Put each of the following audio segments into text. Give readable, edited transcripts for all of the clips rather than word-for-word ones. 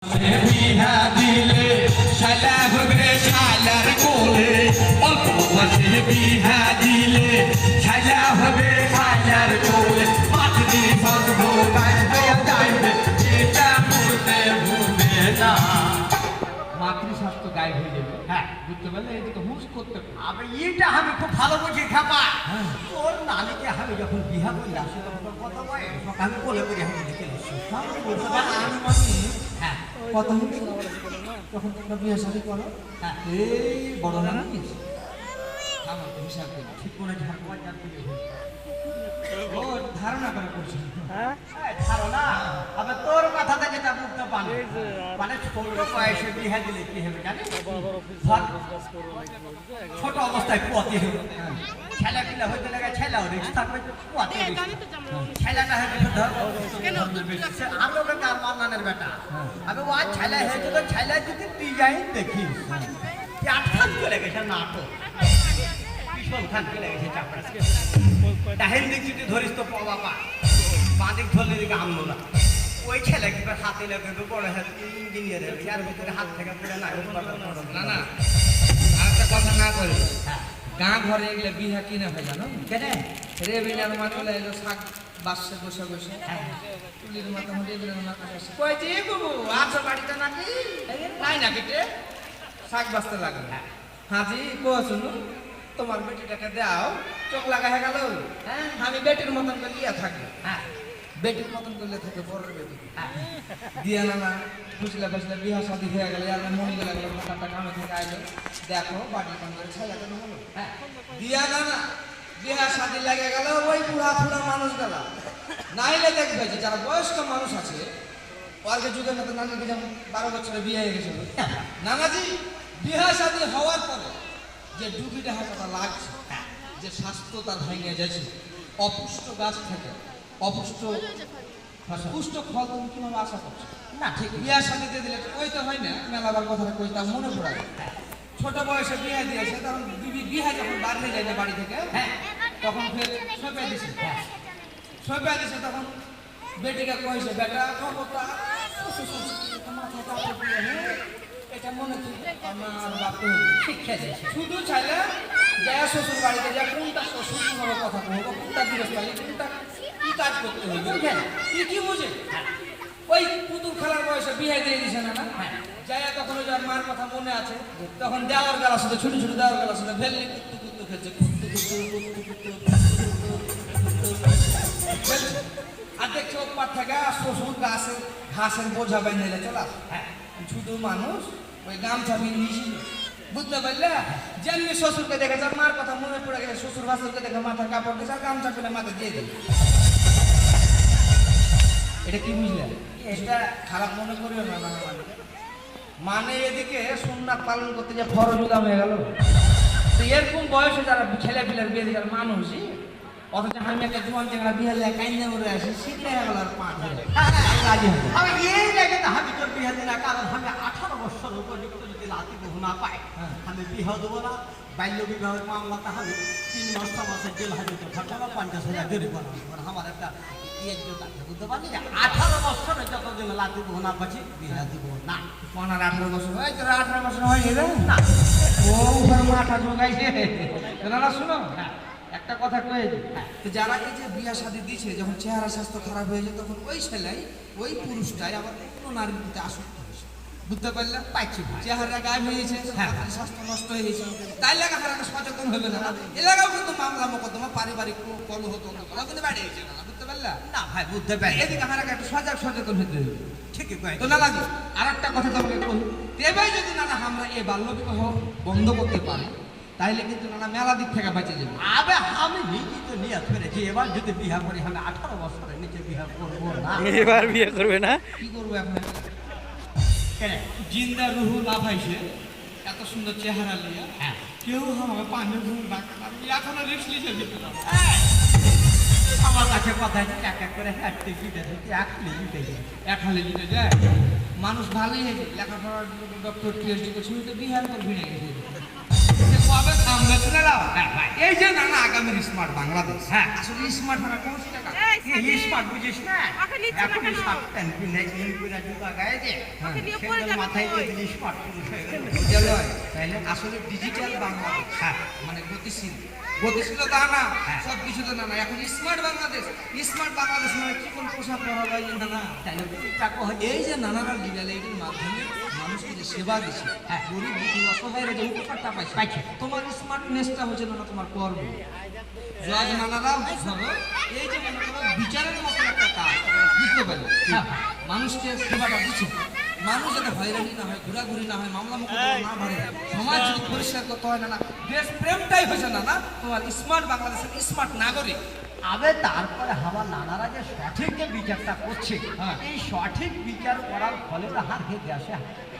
বিহা দিলে শালা হবে শালার কোলে অল্প বয়সে বিহা দিলে শালা হবে শালার কোলে মাতৃ ভদ্র গাইবে গাইবে এটা মুতে ভুলে না মাতৃস্বাস্থ্য গায়ে হয়ে যাবে। হ্যাঁ বুঝতে পারলে এদিকে হুঁশ করতে আবে এটা আমি খুব ভালো বুঝি খাপা তোর নানিকে আমি যখন বিহা করি আসি তখন তোর কত বয়স আমি বলে করি আমি দেখে এসেছি হ্যাঁ কত হয়েছে যখন তোমরা বিয়ে শাদী করো? হ্যাঁ এই বড় না আমার তো হিসাব করি ঠিক করে ঝাড়পা জানতে ও ধারণা করে করছি। ধারণা আবে তোর কথাতে যেটা বুঝতে পারি মানে ছোট বয়সে বিহা দিলে কি হবে জানিস ছোট অবস্থায় কুয়াতে হবে ছেলে পিলা হইতে লাগে ছেলেও রিক্স থাকবে কুয়াতে ছেলেটা হয়ে ধর আরো কার মান্নানের বেটা আবে ও ছেলে হয়েছে তো ছেলে যদি ডিজাইন দেখিস আটখান চলে গেছে নাটক ভীষণ খান চলে গেছে চাপড়া ডাহেন দিক যদি ধরিস তো বাবা বাঁদিক ধরলে দিকে আমলো না ওই ছেলে কি হাতে লেগে বড় ইঞ্জিনিয়ার হবে যার ভিতরে হাত থেকে পড়ে না না না আরেকটা কথা না করে গাঁ ঘরে এগুলো বিহা কিনে হয় জানো কেন রে বিলার মাঠলে এলো শাক বাসে বসে বসে তুলির মাথা মধ্যে বিলার মাথা বসে কই যে বাবু আছো বাড়িতে নাকি নাই না কেটে শাক বাসতে লাগলো হাজি কো শুনো তোমার বেটিটাকে দাও চোখ লাগা হয়ে গেল হ্যাঁ আমি বেটির মতন করে লিয়া থাকবো হ্যাঁ বেটির মতন করলে থাকে বড় বেটি দিয়া না ফুসলে ফুসলে বিহা শাদি হয়ে গেলে আর মনে গেলে গেল মোটাটা কামে থেকে আইলো দেখো বাড়ির কাম করে ছেলে কেন হলো হ্যাঁ দিয়া না বিহা শাদি লেগে গেল ওই বুড়া ফুড়া মানুষ গেল নাইলে দেখবে যে যারা বয়স্ক মানুষ আছে ওরকে যুগের মতো নানাকে যেমন 12 বছরে বিয়ে হয়ে গেছিল নানাজি বিহা শাদি হওয়ার পরে যে ডুবিটা হাঁটাটা লাগছে যে স্বাস্থ্য তার ভেঙে যাচ্ছে অপুষ্ট গাছ থেকে অপুষ্ট পুষ্ট ফল তুমি কিভাবে আশা করছো না ঠিক বিয়ার সাথে দিয়ে দিলে ওই তো হয় না মেলাবার কথাটা কই তা মনে পড়া ছোট বয়সে বিয়ে দিয়েছে তখন বিহা যখন বার হয়ে যায় না বাড়ি থেকে হ্যাঁ তখন ফের সঁপে দিছে সঁপে দিছে তখন বেটিকে কইছে বেটা খবরটা এটা মনে আমার বাপু শিক্ষা দিয়েছে শুধু চাইলে যায় শ্বশুর বাড়িতে যা কোনটা শ্বশুর হবে কথা বলবো কোনটা গৃহস্থালী কোনটা কি কাজ করতে হবে কি বুঝে ওই পুতুল খেলার বয়সে বিয়ে দিয়ে দিছে না যায় তখন ওই যার মার কথা মনে আছে তখন দেওয়ার গেলার সাথে ছোট ছোট দেওয়ার গেলার সাথে ভেললি কুত্তু কুত্তু খেলছে আর দেখছে ওপার থেকে শ্বশুর ঘাসের বোঝা বেঁধে চলা শুধু মানুষ ওই গামছা মিলিয়েছিল বুঝতে পারলে যেমনি শ্বশুরকে দেখে যার মার কথা মনে পড়ে গেছে শ্বশুর ভাসুরকে দেখে মাথার কাপড় দিয়েছে আর গামছা ফেলে মাথা দিয়ে দিল এটা কি বুঝলে এটা খারাপ মনে করিও না মানে এদিকে সুন্নাত পালন করতে যে ফরজ উদাম হয়ে গেল তো এরকম বয়সে যারা ছেলে পিলার বিয়ে দিয়ে মানুষই অথচ আমি একটা জোয়ান চেংড়া বিয়ে দিয়ে কাইন্দে মরে আসি শীঘ্রই হয়ে গেল আর পাঁচ রাজি হবে আমি এই লেগে না আমি তোর বিয়ে দিই না কারণ আমি 18 বছর উপযুক্ত যদি লাতি বহু না পাই আমি বিয়ে দেবো না বাল্য বিবাহের মামলাতে আমি 3 মাস 6 মাসের জেল হাজতে থাকবো না 50,000 জরিমানা হবে আমার একটা ইয়ের জন্য বুঝতে পারলি 18 বছরে যতদিন লাতি বহু না পাচ্ছি বিয়ে দিব না 18 বছর হয় তোর 18 বছর হয় না ও উপর মাথা জোগাইছে না শুনো একটা কথা কয়ে তো যারা এই যে বিয়া শাদী দিছে যখন চেহারা স্বাস্থ্য খারাপ হয়ে যায় তখন ওই ছেলে ওই পুরুষটাই আবার অন্য নারীর প্রতি আসক্ত হয়েছে বুঝতে পারলাম পাইছি চেহারা গায়ে হয়েছে স্বাস্থ্য নষ্ট হয়ে গেছে তাই লাগা একটা সচেতন হবে না এলাকাও কিন্তু মামলা মোকদ্দমা পারিবারিক কলহ তোমরা কিন্তু বেড়ে গেছে না বুঝতে পারলা না ভাই বুঝতে পারি এদিকে আমার একটা সচেতন হতে হবে ঠিকই কয় তো না লাগে আর একটা কথা তোমাকে বলি এবার যদি না আমরা এই বাল্য বিবাহ বন্ধ করতে পারি তাইলে কিন্তু নানা মেলা দিক থেকে বেঁচে যাবে আবে আমি নিজেই তো নিয়ে ফেলেছি এবার যদি বিয়ে করি আমি 18 বছরের নিচে বিয়ে করবো না এবার বিয়ে করবে না কি করবো এখন কেন জিন্দা রুহু লাভ হয়েছে এত সুন্দর চেহারা নিয়ে কেউ আমাকে পানি ঘুম রাখতে পারবে এখনো রিক্স লিখে দিতে আমার কাছে কথা এক এক করে হাঁটতে গিয়ে এক লিখে যায় এক হালে দিতে যায় মানুষ ভালোই হয়েছে লেখাপড়ার ডক্টর পিএইচডি করছে তো বিহার করে ভিড়ে গেছে কবে সামনে চলে যাও এই যে নানা আগামীর স্মার্ট বাংলাদেশ আসলে স্মার্ট হওয়ার কোন টাকা স্মার্ট বুঝিস না ওকে নিচ্ছে না এখন কেন? স্মার্ট প্যান্ট কিনে কিনে জুতা গায়ে যে ওকে নিয়ে পড়ে সেগুলো যাবে মাথায় কই? দিয়ে দিলি স্মার্ট পুরুষ হয়ে গেল এটা নয় তাইলে আসলে ডিজিটাল বাংলাদেশ মানে গতিশীল গতিশীলতা না সব কিছু তো না এখন স্মার্ট বাংলাদেশ মানে কি কোন পোশাক পরা হয় যে না তাহলে টাকা হয় এই যে নানারা লিগালাইটের মাধ্যমে মানুষকে যে সেবা দিচ্ছে গরিব দুঃখী অসহায়ের যে উপকারটা পাইছে তোমার স্মার্টনেসটা হচ্ছে না তোমার কর্ম জজ নানারা ধরো এই যে মনে করো বিচারের মতো একটা কাজ বুঝতে পারলো মানুষকে সেবাটা দিচ্ছে মানুষ যাতে হয়রানি না হয় ঘোরাঘুরি না হয় মামলা মোকদ্দমা না বাড়ে সমাজ যদি পরিষ্কার করতে হয় না দেশ প্রেমটাই হয়েছে না তোমার স্মার্ট বাংলাদেশের স্মার্ট নাগরিক আবে তারপরে আমার নানারা যে সঠিক যে বিচারটা করছে এই সঠিক বিচার করার ফলে তো হার খেতে আসে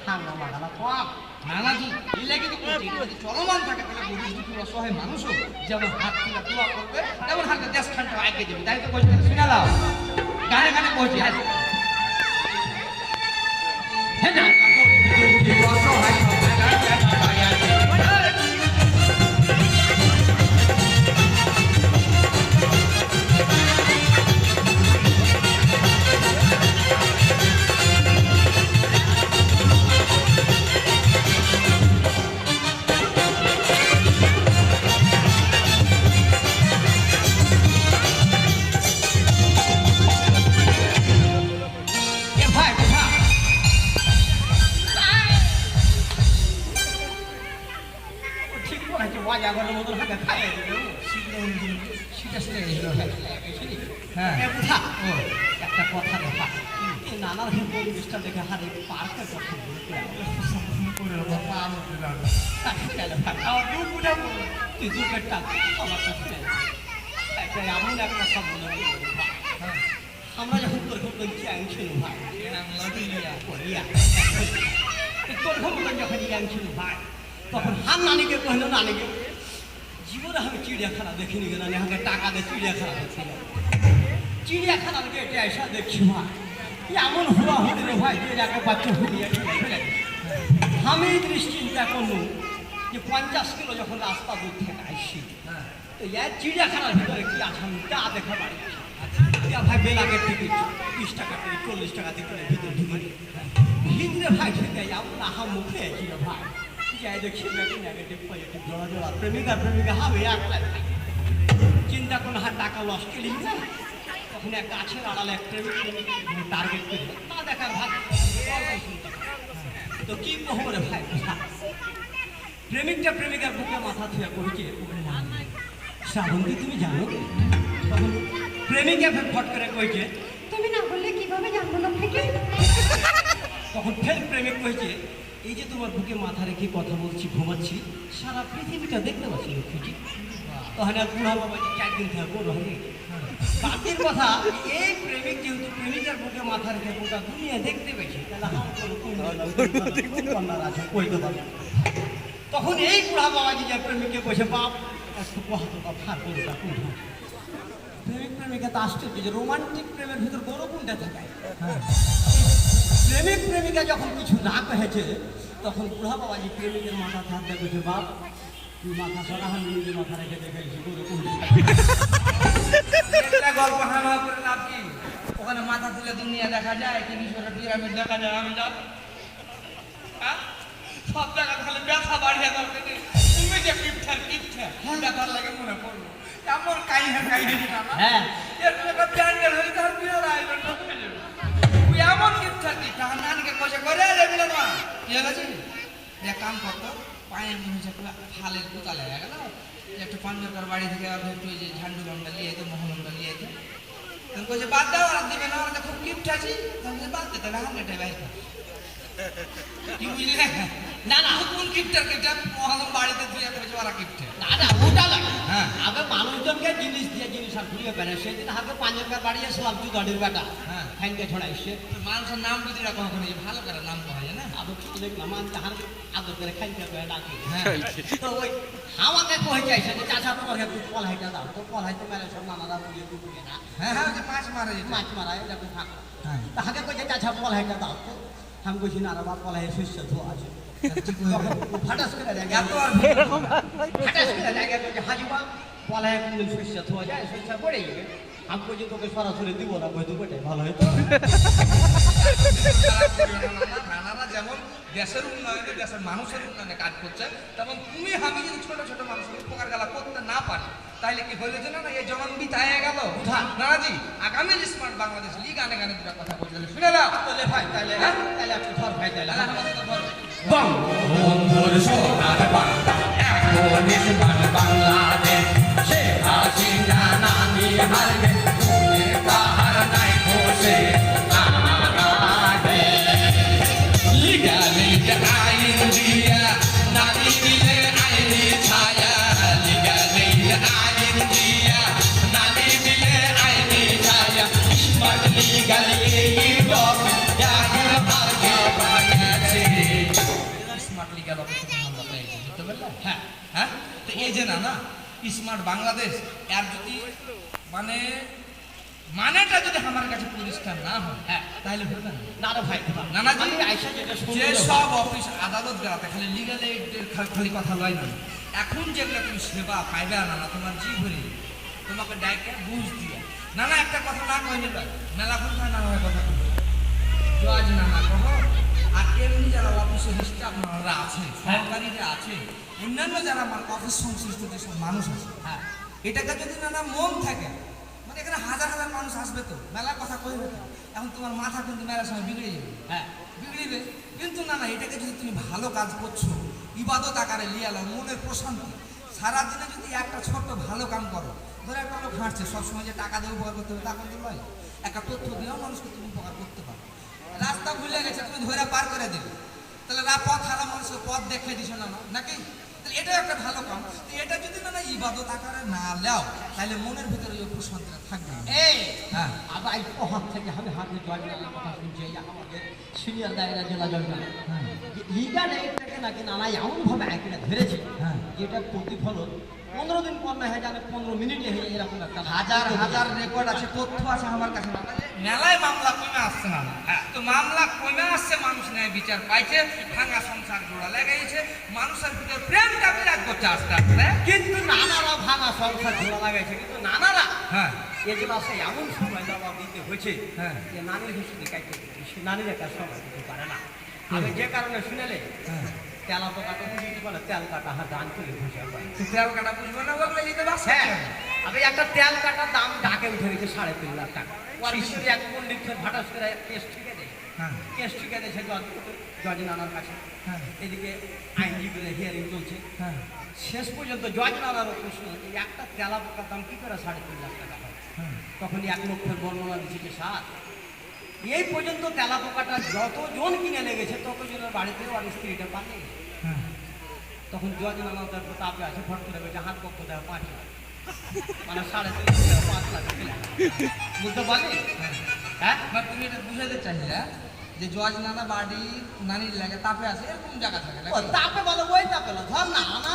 হাঙ্গামা গালা কম নানাজি এই লাগে তো করছি এটা যদি চলমান থাকে তাহলে গরিব দুঃখী অসহায় মানুষও যেমন হাত তুলে দোয়া করবে তেমন হাতে দেশ খানটা আগে যাবে তাই তো বলছি শুনে দাও গানে গানে বলছি হ্যাঁ না অসহায় ভাই কোথা ঠিক বলেছে ওয়াজ আগানোর মতন হাতে খাইয়ে দিল সেটা সেটা হ্যাঁ কোথা ও একটা কথা দেখা এই নানার পরিবেশটা দেখে হারে পার্কের কথা তুই দুধের টাকা আমার কাছে এমন একটা সব মনে আমরা যখন তোর ঘর ইয়াং ছিল ভাই তোর ঘর যখন ইয়াং ছিল ভাই তখন হাম নানিকে কহিল নানিকে জীবনে আমি চিড়িয়াখানা দেখিনি গেল আমাকে টাকা দিয়ে চিড়িয়াখানা দেখছিল চিড়িয়াখানার গেটে এসে দেখছি ভাই এমন হুয়া হলি রে ভাই যে একটা বাচ্চা হুলিয়ে ফেলে আমি দৃষ্টিচিন্তা করলু যে 50 কিলো যখন রাস্তা দূর থেকে আসছি তো ইয়ার চিড়িয়াখানার ভিতরে কি আছে আমি তা দেখা পারি ভাই বেলাগের টিকিট 20 টাকা করে 40 টাকা দিয়ে করে ভিতরে ঢুকে ভিতরে ভাই ঢুকে আমরা হাম মুখে ছিল ভাই যাই দেখছি নেগেটিভ পজিটিভ জোড়া জোড়া প্রেমিকা হবে একলা চিন্তা কোনো হাত টাকা লস কেলি না তখন এক গাছের আড়ালে এক প্রেমিক টার্গেট করে তা দেখার ভাগ তো কি কহব রে ভাই প্রেমিকার বুকে মাথা ধুয়ে করেছে শ্রাবন্তী তুমি জানো তখন প্রেমিকা ফট করে কইছে তুমি না বললে কিভাবে জানবো লোক থেকে? তখন ফের প্রেমিক কইছে এই যে তোমার বুকে মাথা রেখে কথা বলছি ঘুমাচ্ছি সারা পৃথিবীটা দেখতে পাচ্ছি খুঁজি তখন আর বুড়া বাবা 4 দিন থেকে বড় হয়ে বাকির কথা এই প্রেমিক যেহেতু প্রেমিকার বুকে মাথা রেখে গোটা দুনিয়া দেখতে পেয়েছে তাহলে আছে কইতে পারবে তখন এই বুড়া বাবাজি যে প্রেমিককে বসে বাপ একটু কথা ফার করে প্রেমিকা তো আশ্চর্য যে রোমান্টিক প্রেমের ভিতর বড় কোনটা থাকে প্রেমিকা যখন কিছু না কহেছে তখন বুড়া বাবাজি প্রেমিকের মাথা থাকতে বসে বাপ তুই মাথা সরাহান নিজে মাথা রেখে দেখেছি বড় কোনটা একটা গল্প হামা করে লাভ কি ওখানে মাথা তুলে দুনিয়া দেখা যায় কি মিশরের পিরামিড দেখা যায় আমি যাব সব জায়গা খালি ব্যথা বাড়িয়ে দরকার নেই তুমি যে কিপটা ব্যথার লাগে মনে পড়লো এমন কাহিনী না হ্যাঁ এর একটা প্যান্ডেল হয়ে তার বিয়ের আয়োজন করতে যাবে তুই এমন কিপটা নানকে কষে করে যাবি না মা কি হয়েছে এক কাম করতো পায়ের মনে হচ্ছে ফালের কোতা লেগে গেল একটু পাঞ্জরকার বাড়ি থেকে একটু যে ঝান্ডু লন্ডা লিয়ে যেত মহলন্ডা লিয়ে যেত তখন কইছে বাদ দাও আর দিবে না ওরা খুব কিপট আছে তখন বাদ দে তবে হাঙ্গাটাই বাইরে কি বুঝলি না না কোন কিপটার কিপটা মহলম বাড়িতে দুই একটা কইছে ওরা কিপটা না না ওটা লাগে হ্যাঁ। আগে মানুষজনকে জিনিস দিয়ে জিনিস আর ঘুরিয়ে বেড়ে সেদিন হাতে পাঞ্জাবের বাড়ি এসলাম তুই গাড়ির বেটা হ্যাঁ। ফ্যানকে ছড়াইছে মানুষের নাম যদি রাখা কখনো ভালো করে নাম করা যায় না আদর তো দেখলাম আমি তাহার আদর করে খাইতে হবে ডাকি হ্যাঁ তো ওই আমাকে কয়ে চাইছে যে চাচা তোমার একটু কল হাইটা দাও তো কল হাইতে মেলে সব নানারা বুঝে বুঝে না হ্যাঁ হ্যাঁ যে মাছ মারা যেত মাছ মারা এটা থাকো হ্যাঁ। তাহাকে কইছে চাচা কল হাইটা দাও তো আমি কইছি না রে বাপ কল হাই শস্য ধোয়া আছে ফাটাস করে দেখে এত আর ফাটাস করে দেখে কইছে হাজি বাপ কল হাই কোন শস্য ধোয়া যায় শস্য পড়ে গেছে আমি বলছি তোকে সরাসরি দিব না বই দুটোটাই ভালো হতো খারাপ করিও না নানা। নানারা যেমন দেশের উন্নয়নে দেশের মানুষের উন্নয়নে কাজ করছে, তেমন তুমি আমি যদি ছোট ছোট মানুষের উপকার গেলা করতে না পারি, তাহলে কি হইলে যে না এই জমান বিতায় গেল। নানাজি আগামী স্মার্ট বাংলাদেশ লীগ গানে গানে দুটা কথা বলতে শুনে দাও। তাহলে ভাই তাহলে তাহলে একটু ধর ভাই তাহলে বঙ্গবন্ধুর সোনার বাংলা এখন স্মার্ট বাংলাদেশ শেখ হাসিনা নানি হারবে তুমি কাহার নাই বসে লিগালি আইন দিয়া নানি দিলে আইনি ছায়া লিগালি আইন দিয়া নানি দিলে আইনি ছায়া স্মার্ট লিগালি এই ডক জাহির আগে বানাছে স্মার্ট লিগাল অফিসে আমরা পেয়েছি, বুঝতে পারলে? হ্যাঁ হ্যাঁ, তো এই যে না স্মার্ট বাংলাদেশ এর যদি মানেটা যদি আমার কাছে পরিষ্কার না হয়, হ্যাঁ তাহলে হবে না। না রে ভাই নানাজি আইসা যেটা যে সব অফিস আদালত গেলাতে খালি লিগাল এইডের খালি কথা লয় না, এখন যেগুলো তুমি সেবা পাইবে না না তোমার জি ভরি তোমাকে ডাইকে বুঝ দিয়ে নানা একটা কথা না কই নিবে মেলা কথা না হয় কথা জজ নানা কহ। আর এমনি যারা অফিসের স্টাফ নানারা আছে, সরকারি যে আছে, অন্যান্য যারা আমার অফিস সংশ্লিষ্ট যেসব মানুষ আছে, হ্যাঁ এটাকে যদি নানা মন থাকে, মানে এখানে হাজার হাজার মানুষ আসবে তো মেলা কথা কইবে তো, এখন তোমার মাথা কিন্তু মেলার সময় বিগড়ে যাবে, হ্যাঁ বিগড়িবে। কিন্তু না এটাকে যদি তুমি ভালো কাজ করছো, ইবাদত আকারে লিয়ালো, মনের প্রশান্তি, সারাদিনে যদি একটা ছোট্ট ভালো কাম করো, ধরো একটা লোক হাঁটছে, সবসময় যে টাকা দিয়ে উপকার করতে হবে তা কিন্তু নয়, একটা তথ্য দিয়েও মানুষকে তুমি উপকার করতে পারো। রাস্তা ভুলে গেছে, তুমি ধরে পার করে দেবে, তাহলে পথ হারা মানুষকে পথ দেখে দিছো না নাকি? তাহলে এটাও একটা ভালো কাম। তো এটা যদি না ইবাদত আকারে না লাও, তাহলে মনের ভিতরে ওই প্রশান্তিটা থাকবে না। এই হ্যাঁ আবার এই হাত থেকে আমি হাতে জয় নানার কথা শুনছি, এই আমাদের সিনিয়র দায়রা জেলা জয় নানা লিগাল এইটাকে নাকি নানা এমনভাবে একেটা ধরেছে হ্যাঁ। যেটা প্রতিফলন 15 দিন পর না হয়ে জানে 15 মিনিটে হয়ে এরকম একটা হাজার হাজার রেকর্ড আছে, তথ্য আছে আমার কাছে। মেলায় মামলা কমে আসছে না, তো মামলা কমে আসছে, মানুষ ন্যায় বিচার পাইছে, ভাঙা সংসার জোড়া লেগেছে, মানুষের ভিতরে প্রেমটা বিরাট করছে আস্তে আস্তে। কিন্তু নানারা ভাঙা সংসার জোড়া লাগাইছে, কিন্তু নানারা হ্যাঁ এগুলো আছে এমন সময় জবাব দিতে হয়েছে হ্যাঁ। যে নানির হিসেবে কাইতে সে নানির একটা সময় দিতে পারে না। আমি যে কারণে শুনেলে তেলা পোকাটা বুঝিতে পারে তেল কাটা হাত দান করে ঘুষে পায়। তেল কাটা বুঝবো না, ওগুলো নিতে পারছে। হ্যাঁ, আমি একটা তেল কাটার দাম ডাকে উঠে গেছে 3.5 লাখ টাকা। ওর ভিতরে এক পণ্ডিত ভাটাস করে কেস ঠিকে দেয়, হ্যাঁ কেস ঠিকে দেয় সে জজ নানার কাছে। হ্যাঁ এদিকে আইনজীবীদের হিয়ারিং চলছে। হ্যাঁ শেষ পর্যন্ত জজ নানারও প্রশ্ন, এই একটা তেলা পোকার দাম কি করে 3.5 লাখ টাকা হয়? হ্যাঁ তখন 1 লক্ষের বর্ণনা দিচ্ছে যে 7। এই পর্যন্ত তেলা পোকাটা যতজন কিনে লেগেছে ততজনের বাড়িতে আর স্ত্রীটা পাতে। হ্যাঁ তখন জজ নানা তার তাপে আছে, ফট করে বলছে হাত পক্ষ দেওয়া 5 লাখ, মানে 3.5 5 লাখ পেলাম। বুঝতে পারলি? হ্যাঁ না, তুমি এটা বুঝাতে চাইলে যে জজ নানা বাড়ি নানির লাগে তাপে আছে, এরকম জায়গা থাকে ও নাকি? তাপে বলো ওই তাপে না, ধর নানা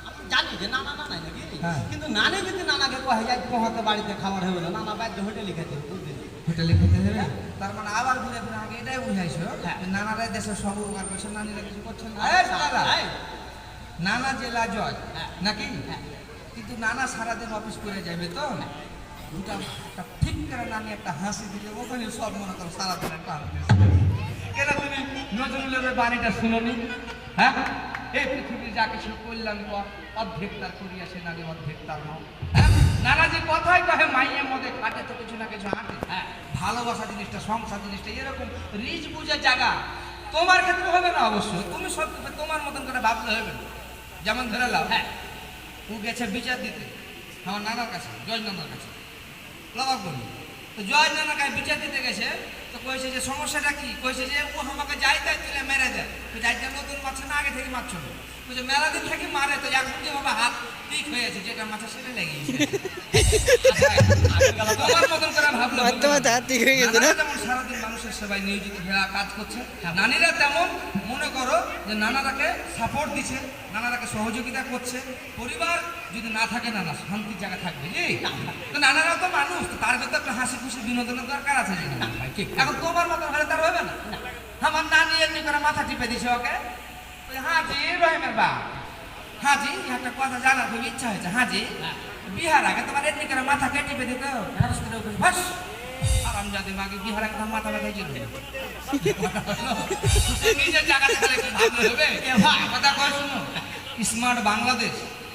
আমি জানি যে নানা নাই নাকি, হ্যাঁ। কিন্তু নানি যদি নানাকে কহে যায় পোহাতে বাড়িতে খাবার হয়ে গেলো, নানা বাড়িতে হোটেলে খেতে বুঝলি? হোটেলে খেতে দেবে, তার মানে আবার ঘুরে ফিরে আগে এটাই বুঝাইছো যে নানারাই দেশের সব উপকার করছে, নানিরা কিছু করছেন না। এই নানারা, নানা জেলা জজ নাকি? কিন্তু নানা সারাদিন অফিস করে যাবে তো, দুটা একটা ঠিক করে নানি একটা হাসি দিলে ওখানে সব মনে করো সারাদিন একটা হাসি। কেন তুমি নজরুলের বাণীটা শুনোনি? হ্যাঁ, এই পৃথিবীর যা কিছু কল্যাণ কর, অর্ধেক তার করিয়া সে নারী অর্ধেক তার নাম। হ্যাঁ, নানাজি কথাই কহে মাইয়ের মধ্যে কাটে তো কিছু না কিছু হাঁটে। হ্যাঁ, ভালোবাসা জিনিসটা, সংসার জিনিসটা এরকম রিচ বুঝে জায়গা তোমার ক্ষেত্রে হবে না অবশ্য, তুমি সব তোমার মতন করে ভাবলে হবে না। যেমন ধরে লাও, হ্যাঁ ও গেছে বিচার দিতে আমার নানার কাছে, জজ নানার কাছে, লবাক বলি তো জজ নানার কাছে বিচার দিতে গেছে, তো কইছে যে সমস্যাটা কি? কইছে যে ও আমাকে যাই তাই তুলে মেরে দেয়। তো যাইতে নতুন মারছে না আগে থেকে মারছ না? বলছে মেলা দিন থেকে মারে, তো এখন যেভাবে হাত ঠিক হয়েছে, যেটা মাথা সেটা লেগেছে। তোমার মতন করে ভাবলো যেমন সারাদিন মানুষের সেবায় নিয়োজিত হয়ে কাজ করছে, নানীরা তেমন মনে করো যে নানারাকে সাপোর্ট দিচ্ছে, নানারাকে সহযোগিতা করছে। পরিবার যদি না থাকে নানা শান্তির জায়গা থাকবে জি? তো নানারাও তো মানুষ, তো তার ভেতর একটা হাসি খুশি বিনোদনের দরকার আছে। এখন তোমার মতন হলে তার হবে না। আমার নানি এমনি করে মাথা টিপে দিছে ওকে, হাজি রহিমের বা হাজি একটা কথা জানার খুব ইচ্ছা হয়েছে। হাজি বিহার আগে তোমার এমনি করে মাথা কেটে বেঁধে দাও বাস আরাম যাতে মাকে বিহার আগে তোমার মাথা ব্যথাই ছিল নিজের জায়গাতে খালি একটু ভাবলে হবে কথা কয় শুনো স্মার্ট বাংলাদেশ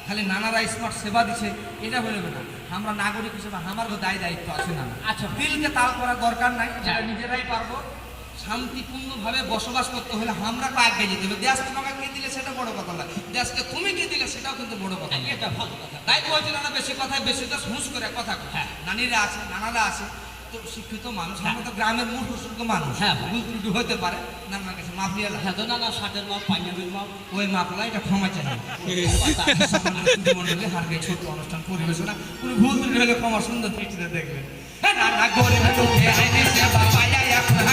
খালি নানারা স্মার্ট সেবা দিছে এটা বলে না আমরা নাগরিক হিসেবে আমার দায় দায়িত্ব আছে না আচ্ছা। দিলকে তাল করার দরকার নাই যেটা নিজেরাই পারবো শান্তিপূর্ণভাবে বসবাস করতে হলে আমরা আগে যেতে হবে দেশ তোমাকে কে দিলে সেটা বড় কথা না দেশকে তুমি কি দিলে সেটাও কিন্তু বড় কথা না। এটা ভালো কথা। তাই বলছিল না বেশি কথায় বেশি তো হুঁশ করে কথা কয়। হ্যাঁ। নানিরা আছে নানারা আছে তো শিক্ষিত মানুষ আমরা তো গ্রামের মূর্খ সূর্খ মানুষ হ্যাঁ। ভুল ত্রুটি হতে পারে নানার কাছে মাপ নিয়ে হ্যাঁ তো না শার্টের মাপ পাঞ্জাবির মাপ ওই মাপলা এটা ক্ষমা চাই মন্ডলী হারকে ছোট অনুষ্ঠান পরিবেশনা কোনো ভুল ত্রুটি হলে ক্ষমা সুন্দর দৃষ্টিতে দেখবেন না না গরিব লোকে আইনি সেবা পাইয়া আপনার